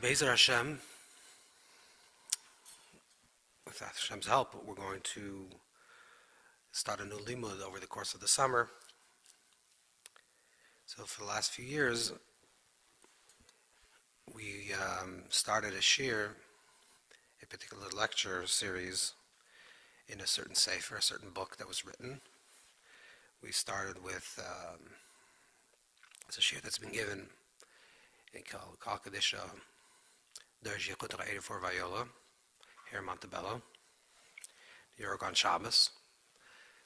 Be'ezer Hashem, with Hashem's help, we're going to start a new limud over the course of the summer. So for the last few years, we started a shir, a particular lecture series in a certain sefer, a certain book that was written. We started with it's a shir that's been given in Kal Kadisha, Derj Yekut Ra'ed for Viola, here in Montebello, the Yorgon Shabbos,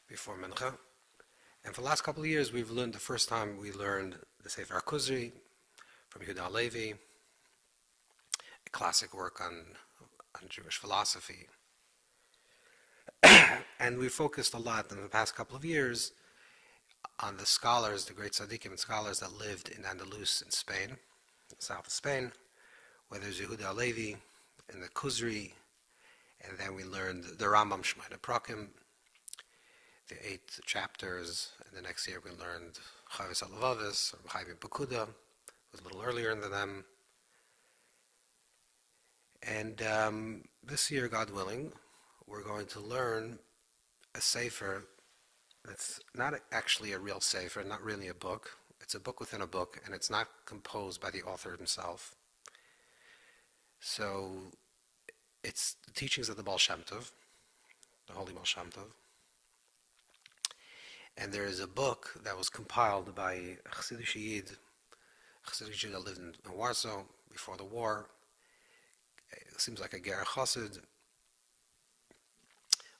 before Mincha. And for the last couple of years, we've learned, the first time we learned the Sefer HaKuzri from Yehuda Halevi, a classic work on Jewish philosophy. And we focused a lot in the past couple of years on the scholars, the great tzaddikim and scholars that lived in Andalus in Spain, in the south of Spain, whether it's Yehuda Halevi and the Kuzri, and then we learned the Rambam Shemaina Prakim, the 8 chapters, and the next year we learned Chavis Alavavis, or Chaim Pekuda, was a little earlier than them. And this year, God willing, we're going to learn a sefer that's not actually a real sefer, not really a book. It's a book within a book, and it's not composed by the author himself. So it's the teachings of the Baal Shem Tov, the Holy Baal Shem Tov. And there is a book that was compiled by a Hasidic Yid, a Hasidic Jew that lived in Warsaw before the war. It seems like a Ger Chassid,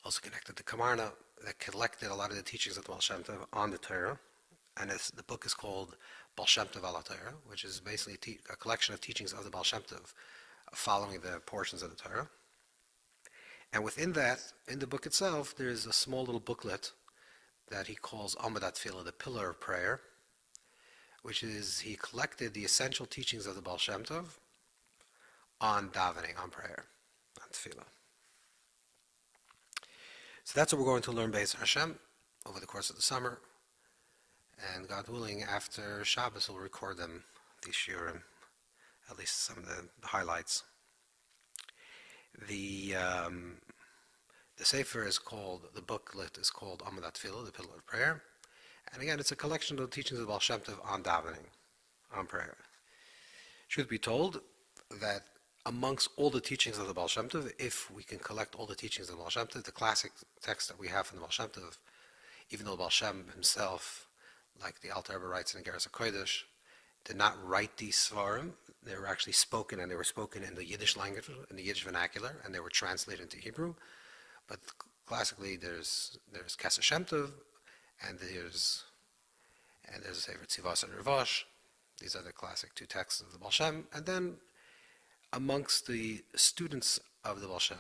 also connected to Kamarna, that collected a lot of the teachings of the Baal Shem Tov on the Torah. And the book is called Baal Shem Tov ala Torah, which is basically a collection of teachings of the Baal Shem Tov, following the portions of the Torah. And within that, in the book itself, there is a small little booklet that he calls Amud HaTefilah, the pillar of prayer, which is, he collected the essential teachings of the Baal Shem Tov on davening, on prayer, on Tefilah. So that's what we're going to learn Be'ezer Hashem over the course of the summer. And God willing, after Shabbos, we'll record them, these shiurim, at least some of the highlights. The sefer is called, the booklet is called Amud HaTefilah, the pillar of prayer. And again, it's a collection of the teachings of Baal Shem Tov on davening, on prayer. Truth be told, that amongst all the teachings of the Baal Shem Tov, if we can collect all the teachings of the Baal Shem Tov, the classic text that we have from the Baal Shem Tov, even though the Baal Shem himself, like the Alter Rebbe writes in the Geras HaKodesh, did not write these svarim. They were actually spoken, and they were spoken in the Yiddish language, in the Yiddish vernacular, and they were translated into Hebrew. But classically, there's Kesef Shem Tov, and there's a Sefer Tzivos and Rivosh. These are the classic two texts of the Baal Shem. And then amongst the students of the Baal Shem,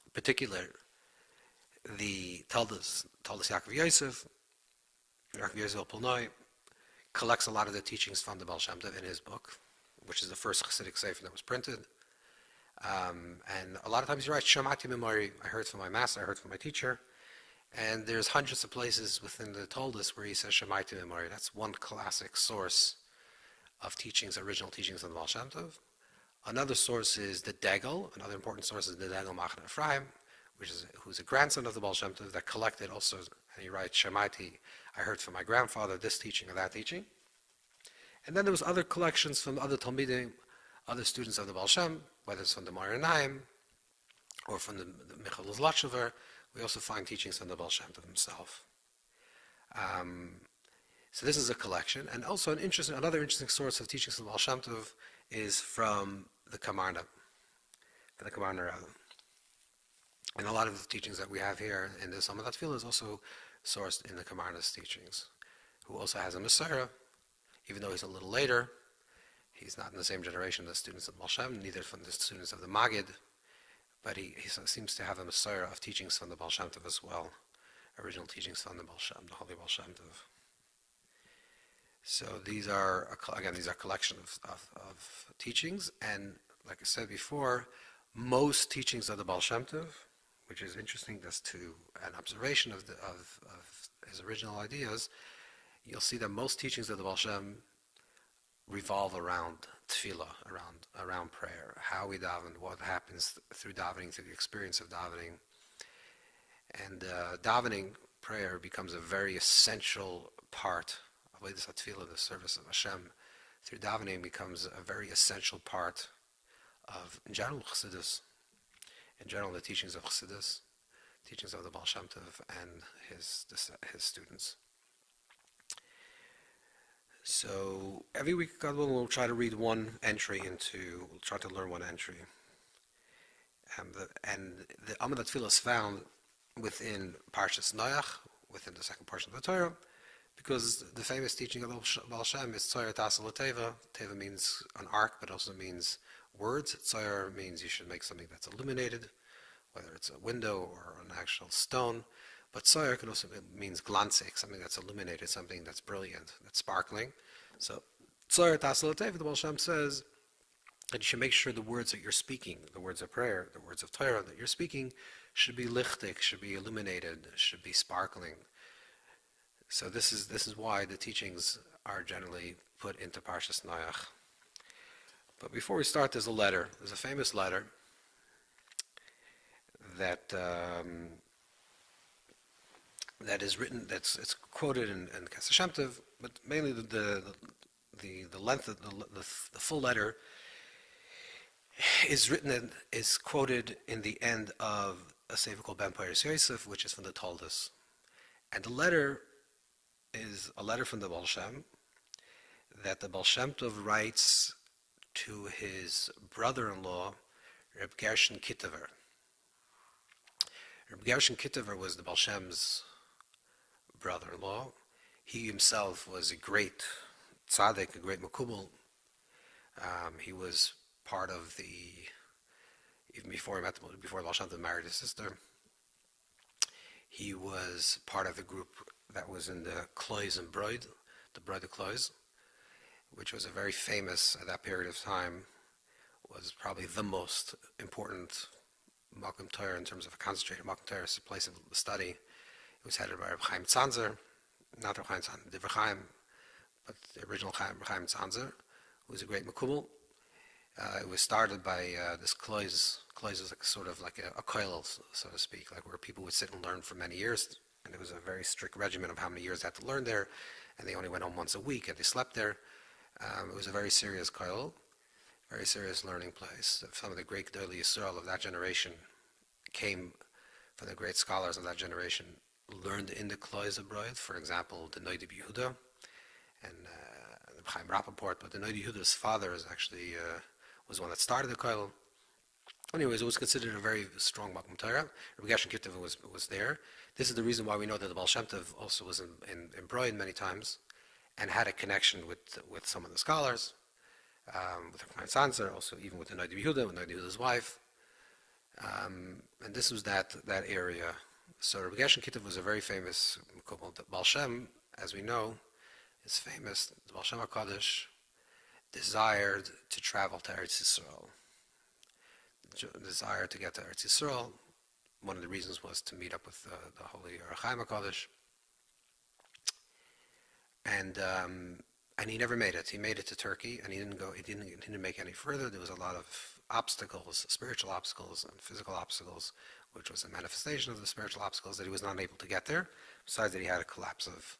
in particular, the Taldas Yaakov Yosef Polnoi, collects a lot of the teachings from the Baal Shem Tov in his book, which is the first Hasidic sefer that was printed. And a lot of times he writes, Shamati Memori, I heard from my master, I heard from my teacher. And there's hundreds of places within the Taldas where he says Shamati Memori. That's one classic source of teachings, original teachings of the Baal Shem Tov. Another source is the Degel. Another important source is the Degel Machne Ephraim, who's a grandson of the Baal Shem Tov that collected also, and he writes, Shemaiti, I heard from my grandfather this teaching or that teaching. And then there was other collections from other Talmidim, other students of the Baal Shem, whether it's from the Maranaim or from the Michal Zlotchever. We also find teachings from the Baal Shem Tov himself. So this is a collection. And also another interesting source of teachings from the Baal Shem Tov is from the Kamarna, the Kamarna Rebbe. And a lot of the teachings that we have here in the Amud HaTefilah is also sourced in the Kamarna's teachings, who also has a Messiah, even though he's a little later. He's not in the same generation as the students of Baal Shem, neither from the students of the Magid, but he seems to have a Messiah of teachings from the Baal Shem Tov as well, original teachings from the Baal Shem, the Holy Baal Shem Tov. So these are a collection of teachings, and like I said before, most teachings of the Baal Shem Tov, which is interesting as to an observation of his original ideas, you'll see that most teachings of the Baal Shem revolve around Tefilah, around prayer, how we daven, what happens through davening, through the experience of davening. And davening, prayer, becomes a very essential part of Tefilah, the service of Hashem. Through davening becomes a very essential part of, in general, Chassidus, in general, the teachings of Chassidus, teachings of the Baal Shem Tov and his students. So every week, God willing, we'll try to read one entry we'll try to learn one entry. And the Amud HaTefilah is found within Parshas Noach, within the second portion of the Torah, because the famous teaching of the Baal Shem is Tzoyer Tasel Teva. Teva means an ark, but also means words. Tzoyer means you should make something that's illuminated, whether it's a window or an actual stone. But Tzoyer can also means glansik, something that's illuminated, something that's brilliant, that's sparkling. So Tzoyer Tasel Teva, the Baal Shem says that you should make sure the words that you're speaking, the words of prayer, the words of Torah that you're speaking, should be lichtik, should be illuminated, should be sparkling. So this is why the teachings are generally put into Parshas Noach. But before we start, there's a famous letter that is written, it's quoted in Baal Shem Tov, but mainly the length of the full letter is quoted in the end of a sefer called Ben Peiros Yosef, which is from the Toldos. And the letter is a letter from the Baal Shem that the Baal Shem Tov writes to his brother-in-law, Reb Gershon Kitover. Reb Gershon Kitover was the Baal Shem's brother-in-law. He himself was a great tzaddik, a great makubal. He was part of even before Baal Shem Tov married his sister, he was part of the group that was in the Klois and Bride, the Bride of Klois, which was a very famous, at that period of time, was probably the most important Makom Torah in terms of a concentrated Makom Torah, a place of study. It was headed by Reb Chaim Tzanzer, not Reb Chaim Tzanzer, Divrei Chaim, but the original Chaim Tzanzer, who was a great makubal. It was started by this Klois. Klois was sort of like a kollel, so to speak, like where people would sit and learn for many years. And there was a very strict regimen of how many years they had to learn there, and they only went home once a week, and they slept there. It was a very serious kollel, very serious learning place. Some of the great Gedolei Yisrael of that generation came from the great scholars of that generation, learned in the Klois abroad. For example, the Noida Yehuda and Chaim Rappaport, but the Noida Yehuda's father is actually was one that started the kollel. Anyways, it was considered a very strong Makom Torah. Reb Gershon Kitover was there. This is the reason why we know that the Baal Shem Tov also was in Bride many times, and had a connection with some of the scholars, with Chaim Tzanzer, also even with the Noida Yehuda, with Noida Yehuda's wife. And this was that area. So Reb Gershon Kitover was a very famous couple. The Baal Shem, as we know, is famous. The Baal Shem HaKadosh desired to travel to Eretz Yisrael. Desire to get to Eretz Yisrael. One of the reasons was to meet up with the holy Reb Chaim HaKadosh. And he never made it. He made it to Turkey, and he didn't make any further. There was a lot of obstacles, spiritual obstacles and physical obstacles, which was a manifestation of the spiritual obstacles that he was not able to get there. Besides that, he had a collapse of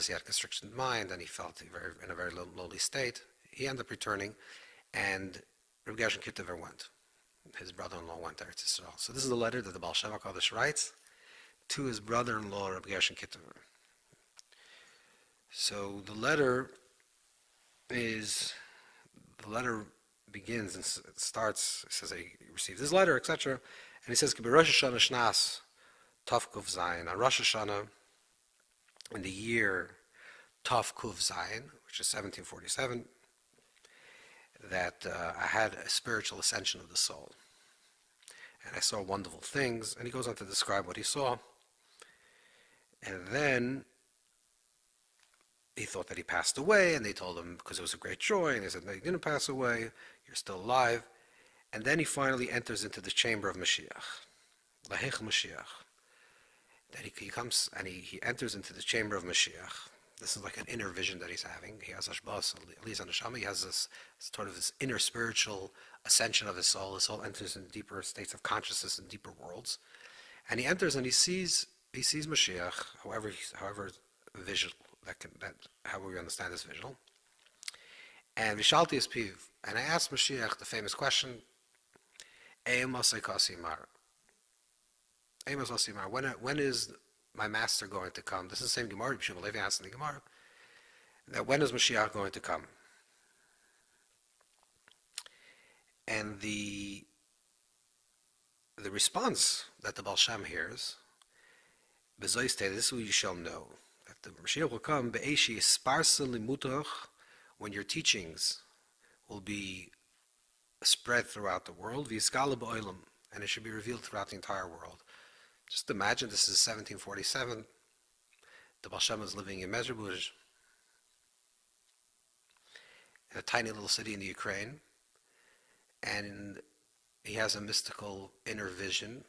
he had constriction of mind, and he felt in a very lowly state. He ended up returning, and Reb Gershon Kitover went. His brother-in-law went to Eretz Yisrael. So this is the letter that the Baal Shem HaKadosh writes to his brother-in-law, Reb Gershon Kitover. So the letter begins and it starts. It says he received his letter, etc. And he says, "Ki Rosh Hashanah Shnas Tov Kuf Zayin." On Rosh Hashanah, in the year Tov Kuf Zayin, which is 1747, that I had a spiritual ascension of the soul, and I saw wonderful things. And he goes on to describe what he saw, and then he thought that he passed away, and they told him, because it was a great joy, and they said, "No, you didn't pass away, you're still alive." And then he finally enters into the chamber of Mashiach, Lahech Mashiach. That he comes and he enters into the chamber of Mashiach. This is like an inner vision that he's having. He has Ashbas, at least on the Neshama, he has this sort of this inner spiritual ascension of his soul. His soul enters in deeper states of consciousness and deeper worlds. And he enters and he sees Mashiach, however visual, however we understand this visual. And Vishalti is Piv. And I asked Mashiach the famous question, when is my master going to come? This is the same Gemara. B'Shimon Levi asked in the Gemara that when is Mashiach going to come? And the response that the Baal Shem hears, this is what you shall know, that the Mashiach will come when your teachings will be spread throughout the world, and it should be revealed throughout the entire world. Just imagine, this is 1747. The Baal Shem is living in Mezhebush, in a tiny little city in the Ukraine, and he has a mystical inner vision.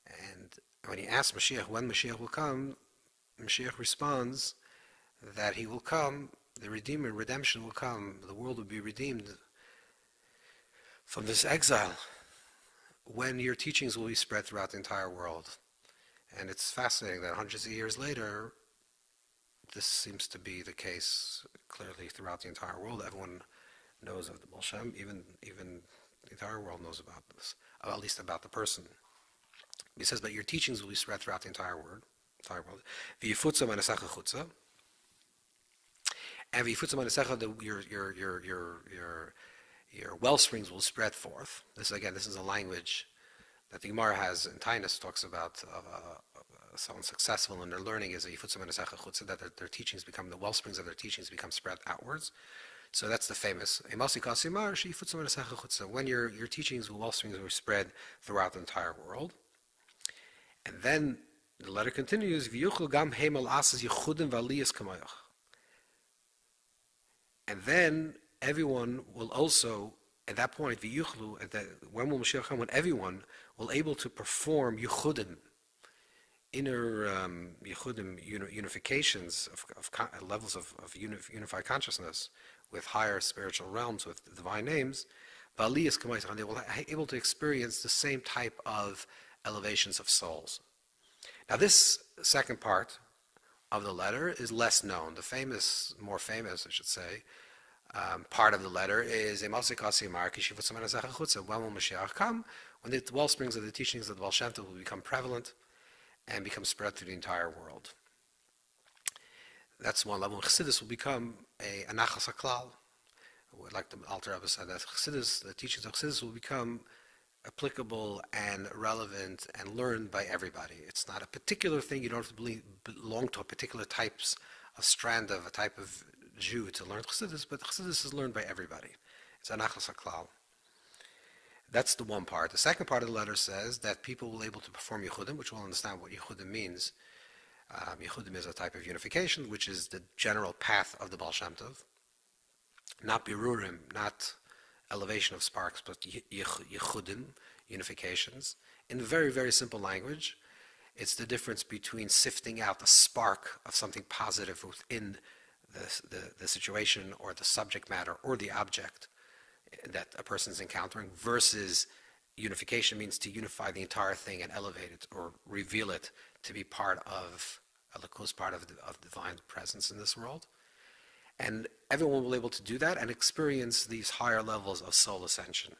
And when he asks Mashiach when Mashiach will come, Mashiach responds that he will come, the Redeemer, redemption will come, the world will be redeemed from this exile when your teachings will be spread throughout the entire world. And it's fascinating that hundreds of years later, this seems to be the case clearly throughout the entire world. Everyone knows of the Baal Shem, even the entire world knows about this, or at least about the person. He says, but your teachings will be spread throughout the entire world. V'yifutza manasecha chutza. And v'yifutza manasecha, your well springs will spread forth. This is a language that the Gemara has in Tainus, talks about someone successful in their learning is a yifutza manasecha chutza, that their teachings become, the well springs of their teachings become spread outwards. So that's the famous when your teachings, well springs, will spread throughout the entire world. And then the letter continues, and then everyone will also, at that point, when will Mashiach come? When everyone will able to perform yuchudim, inner yuchudim, unifications of levels of unified consciousness with higher spiritual realms, with divine names, and they will be able to experience the same type of elevations of souls. Now this second part of the letter is less known. The more famous, I should say, part of the letter is when will Mashiach come? When the well springs of the teachings of the Baal Shem Tov will become prevalent and become spread through the entire world. That's one level. Chassidus will become a nachas haklal. Like the Alter Rebbe said, that Chassidus, the teachings of Chassidus will become applicable and relevant and learned by everybody. It's not a particular thing. You don't have to belong to a particular type of a type of Jew to learn Chassidus, but Chassidus is learned by everybody. It's a nachas haklal. That's the one part. The second part of the letter says that people will be able to perform yichudim, which we'll understand what yichudim means. Yichudim is a type of unification, which is the general path of the Baal Shem Tov. Not birurim, not elevation of sparks, but yichudim, unifications. In very, very simple language, it's the difference between sifting out the spark of something positive within the situation or the subject matter or the object that a person is encountering, versus unification means to unify the entire thing and elevate it or reveal it to be part of a close part of divine presence in this world. And everyone will be able to do that and experience these higher levels of soul ascension.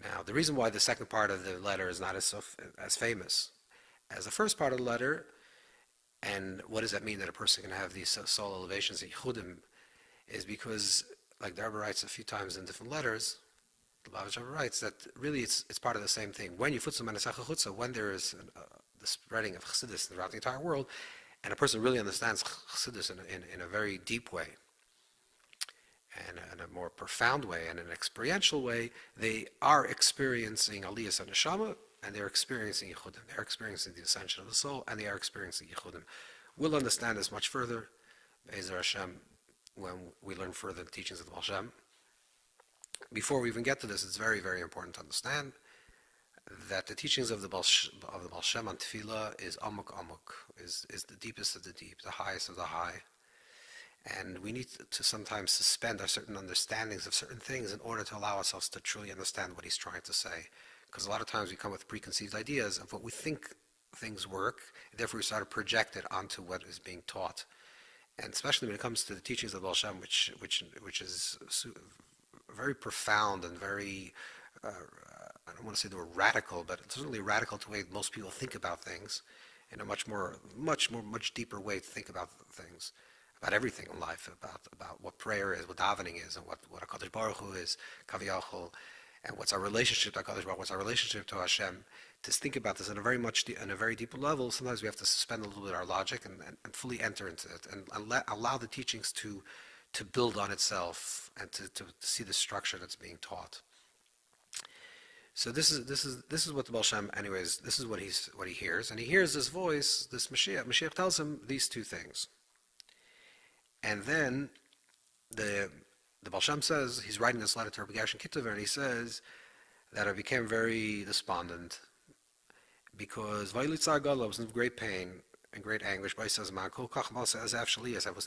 Now, the reason why the second part of the letter is not as famous as the first part of the letter, and what does that mean that a person can have these soul elevations, yichudim, is because, like the Rebbe writes a few times in different letters, the Lubavitch Rebbe writes that really it's part of the same thing. When when there is the spreading of Chassidus throughout the entire world, and a person really understands Chassidus in a very deep way, and in a more profound way, and in an experiential way, they are experiencing Aliyas and Neshama, and they're experiencing Yichudim. They're experiencing the ascension of the soul, and they are experiencing Yichudim. We'll understand this much further, Be'ezer Hashem, when we learn further the teachings of the Baal Shem. Before we even get to this, it's very, very important to understand that the teachings of the Baal Shem on Tefilah is amuk, is the deepest of the deep, the highest of the high. And we need to sometimes suspend our certain understandings of certain things in order to allow ourselves to truly understand what he's trying to say. Because a lot of times we come with preconceived ideas of what we think things work, and therefore we start to project it onto what is being taught. And especially when it comes to the teachings of Baal Shem, which is very profound and very, I don't want to say the word radical, but it's certainly radical to the way most people think about things, in a much deeper way to think about things, about everything in life, about what prayer is, what davening is, and what HaKadosh Baruch Hu is, Kaviyachol, and what's our relationship to HaKadosh Baruch Hu, what's our relationship to Hashem. To think about this in a very deeper level, sometimes we have to suspend a little bit our logic and fully enter into it, and allow the teachings to build on itself and to see the structure that's being taught. So this is what the Baal Shem, anyways, this is what he hears, and he hears this voice, this Mashiach. Mashiach tells him these two things, and then the Baal Shem says, he's writing this letter to Rabbi Gershon Kitover, and he says that I became very despondent because Vailitzar was in great pain and great anguish. I was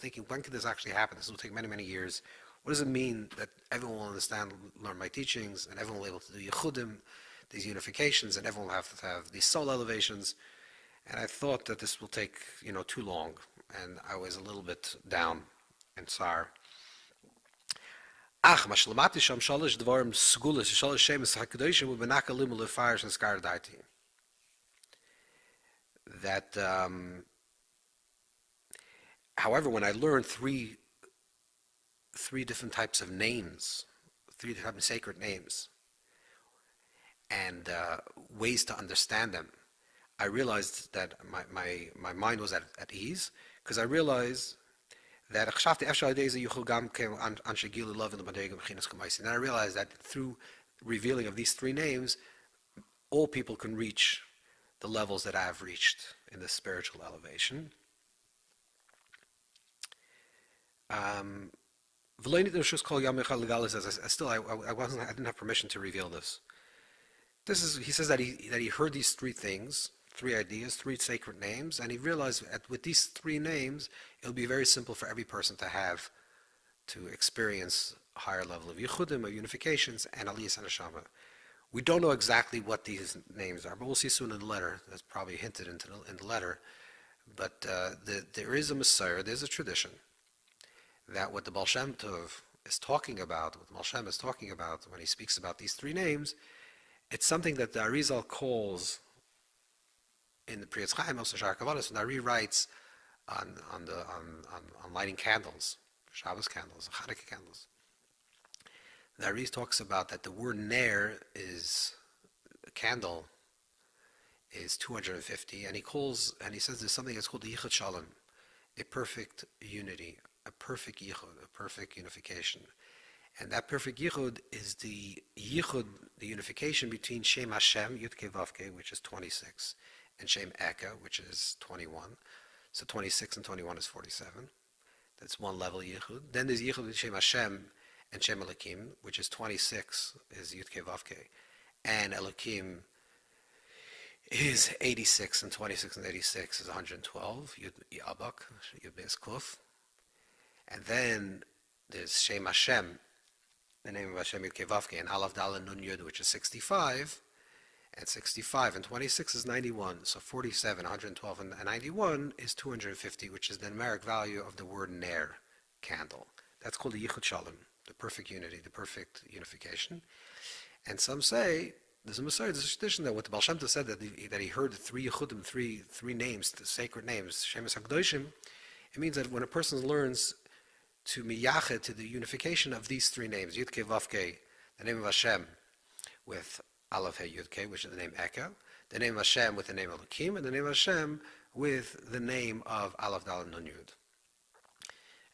thinking, when could this actually happen? This will take many, many years. What does it mean that everyone will understand, learn my teachings, and everyone will be able to do yichudim, these unifications, and everyone will have to have these soul elevations? And I thought that this will take, too long, and I was a little bit down and sour. That however, when I learned three different types of names, three different sacred names, and ways to understand them, I realized that my mind was at ease, because I realized that and I realized that through revealing of these three names, all people can reach the levels that I have reached in the spiritual elevation. I didn't have permission to reveal this. He says that he heard these three things, three ideas, three sacred names, and he realized that with these three names, it'll be very simple for every person to experience a higher level of yichudim, of unifications, and aliyas and neshama. We don't know exactly what these names are, but we'll see soon in the letter. That's probably hinted in the letter. But there is a Messiah, there's a tradition that what the Baal Shem Tov is talking about, what the Baal Shem is talking about when he speaks about these three names, it's something that the Arizal calls in the Priyatz Chaim, also Shar Kavadas, when Ari writes on lighting candles, Shabbos candles, Hanukkah candles. The Ari talks about that the word ner is a candle is 250, and he says there's something that's called the Yichud Shalom, a perfect unity, a perfect yichud, a perfect unification. And that perfect yichud is the yichud, the unification between Shem Hashem, Yud Kei Vav Kei, which is 26, and Shem Eka, which is 21. So 26 and 21 is 47. That's one level yichud. Then there's yichud between Shem Hashem and Shem Elokim, which is 26, is Yud Kei Vav Kei. And Elokim is 86, and 26 and 86 is 112, Yud Abak, Yud Beis Kuf. And then there's Shem Hashem, the name of Hashem Yud Kei Vav Kei, and Aleph Dalet Nun Yud, which is 65, and 65 and 26 is 91. So 47, 112, and 91 is 250, which is the numeric value of the word ner, candle. That's called the Yichud Shalom, the perfect unity, the perfect unification. And some say there's a tradition that what the Baal Shem Tov said that he heard the three Yichudim, three names, the sacred names, Shemus HaKadoshim. It means that when a person learns to miyached, to the unification of these three names, Yud Kei Vav Kei, the name of Hashem with Aleph Hey Yud Kei, which is the name Eka, the name of Hashem with the name of Elokim, and the name of Hashem with the name of Aleph Dalet Nun Yud.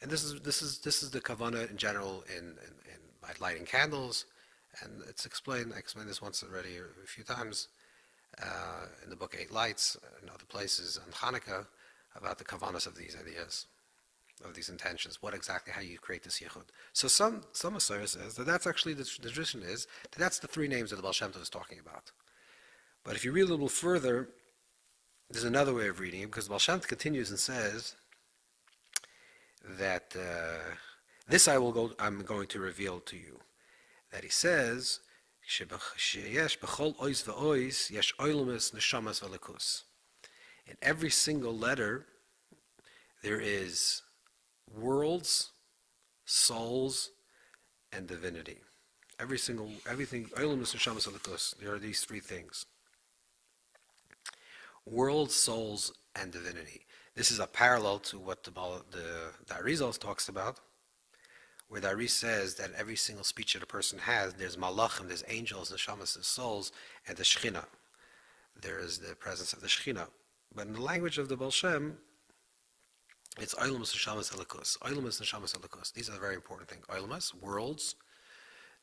And this is the kavanah in general in by lighting candles, and it's explained. I explained this once already a few times in the book Eight Lights and other places on Hanukkah about the kavanahs of these ideas, of these intentions. What exactly, how you create this yichud. So some Messiah says that that's actually the tradition is that that's the three names that the Baal Shem Tov is talking about. But if you read a little further, there's another way of reading it, because Baal Shem Tov continues and says that this I'm going to reveal to you. That he says, in every single letter, there is worlds, souls, and divinity. Everything, there are these three things. Worlds, souls, and divinity. This is a parallel to what the Arizal talks about, where the Ari says that every single speech that a person has, there's malachim, there's angels, neshamas, there's souls, and the Shekhinah. There is the presence of the Shekhinah. But in the language of the Baal Shem, it's Oilmas, Neshamas, Elikus. Oilmas, Neshamas, Elikus. These are the very important things. Oilmas, worlds,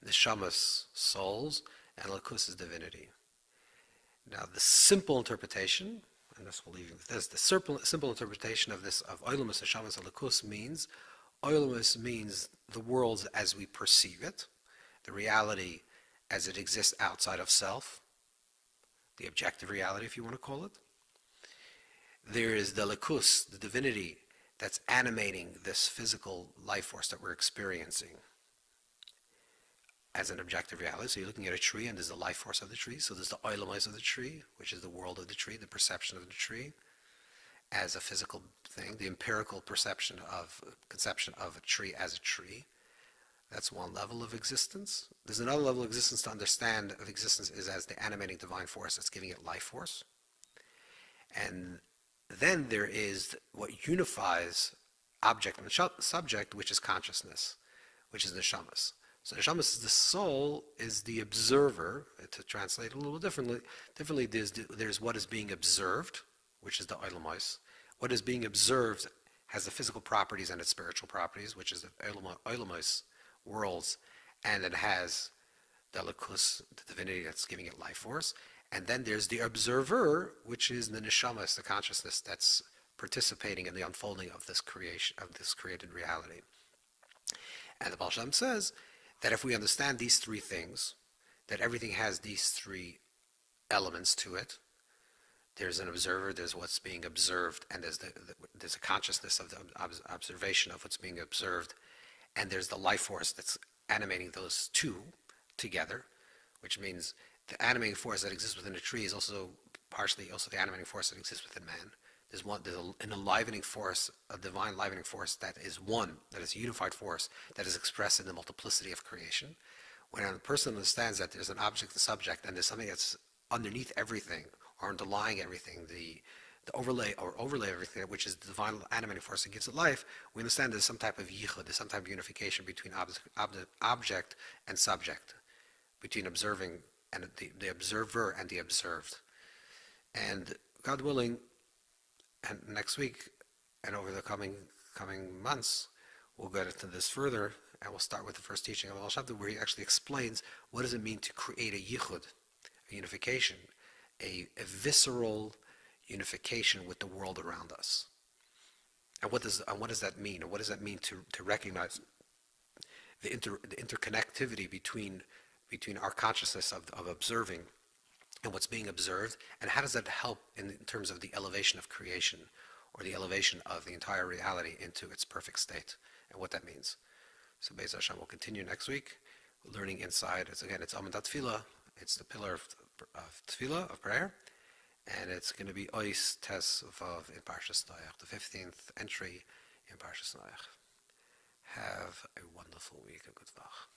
Neshamas, souls, and Elikus is divinity. Now, the simple interpretation, and this will leave you with this, the simple interpretation of this, of Oilmas, Neshamas, Elikus means, Oilmas means the worlds as we perceive it, the reality as it exists outside of self, the objective reality, if you want to call it. There is the Elikus, the divinity, that's animating this physical life force that we're experiencing as an objective reality. So you're looking at a tree, and there's the life force of the tree. So there's the oilamos of the tree, which is the world of the tree, the perception of the tree as a physical thing, the empirical conception of a tree as a tree. That's one level of existence. There's another level of existence to understand of existence is as the animating divine force that's giving it life force. And then there is what unifies object and subject, which is consciousness, which is neshamas. So neshamas is the soul, is the observer. To translate a little differently, there's what is being observed, which is the oilamos. What is being observed has the physical properties and its spiritual properties, which is the oilamos, worlds, and it has the elikus, the divinity that's giving it life force. And then there's the observer, which is the neshamas, the consciousness that's participating in the unfolding of this creation, of this created reality. And the Baal Shem says that if we understand these three things, that everything has these three elements to it. There's an observer, there's what's being observed, and there's a consciousness of the observation of what's being observed, and there's the life force that's animating those two together, which means the animating force that exists within a tree is also partially also the animating force that exists within man. There's an enlivening force, a divine enlivening force that is one, that is a unified force that is expressed in the multiplicity of creation. When a person understands that there's an object and subject, and there's something that's underneath everything or underlying everything, the overlay everything, which is the divine animating force that gives it life, we understand there's some type of yichud, there's some type of unification between object and subject, between observing and the observer and the observed. And God willing, and next week and over the coming months, we'll get into this further, and we'll start with the first teaching of Baal Shem Tov, where he actually explains what does it mean to create a yichud, a unification, a visceral unification with the world around us. And what does that mean? Or what does that mean to recognize the interconnectivity between our consciousness of observing and what's being observed, and how does that help in terms of the elevation of creation, or the elevation of the entire reality into its perfect state, and what that means. So Be'ez Hashem will continue next week, learning inside. It's Amud HaTefilah. It's the pillar of Tefilah, of prayer, and it's going to be Ois Tes Vav in Parshas Noach, the 15th entry in Parshas Noach. Have a wonderful week, a good Vach.